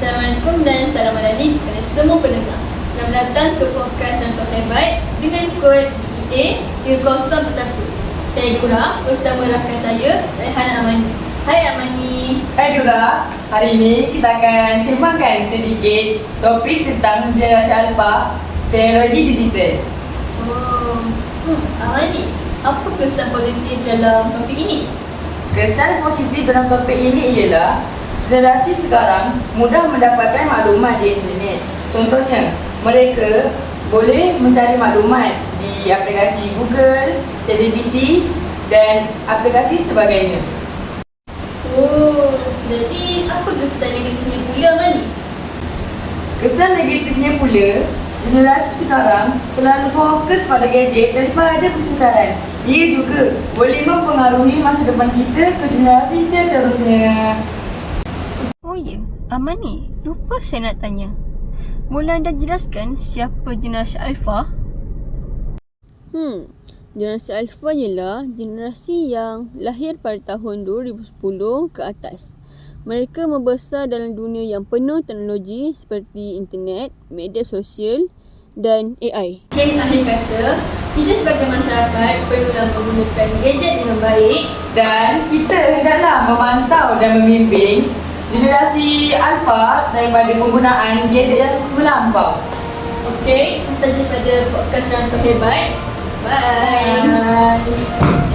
Assalamualaikum dan salam madani kepada semua pendengar. Selamat datang ke podcast yang terhebat dengan kod DEA 3041. Saya Dura bersama rakan saya Raihan Amani. Hai Amani. Hai Dura, hari ini kita akan sembangkan sedikit topik tentang generasi alpha, teknologi digital. Amani, apa kesan positif dalam topik ini? Kesan positif dalam topik ini ialah generasi sekarang mudah mendapatkan maklumat di internet. Contohnya, mereka boleh mencari maklumat di aplikasi Google, ChatGPT dan aplikasi sebagainya. Jadi apa kesan negatifnya pula Amani? Kesan negatifnya pula, generasi sekarang terlalu fokus pada gadget daripada persekitaran. Ia juga boleh mempengaruhi masa depan kita ke generasi seterusnya. Oh ya, Amani, lupa saya nak tanya. Boleh anda jelaskan siapa generasi alpha? Generasi alpha ialah generasi yang lahir pada tahun 2010 ke atas. Mereka membesar dalam dunia yang penuh teknologi seperti internet, media sosial dan AI. Okey, akhir kata, kita sebagai masyarakat perlulah menggunakan gadget dengan baik. Dan kita hendaklah memantau dan membimbing generasi alpha daripada penggunaan gadget yang melampau. Okey, itu saja pada podcast yang terhebat. Bye. Bye.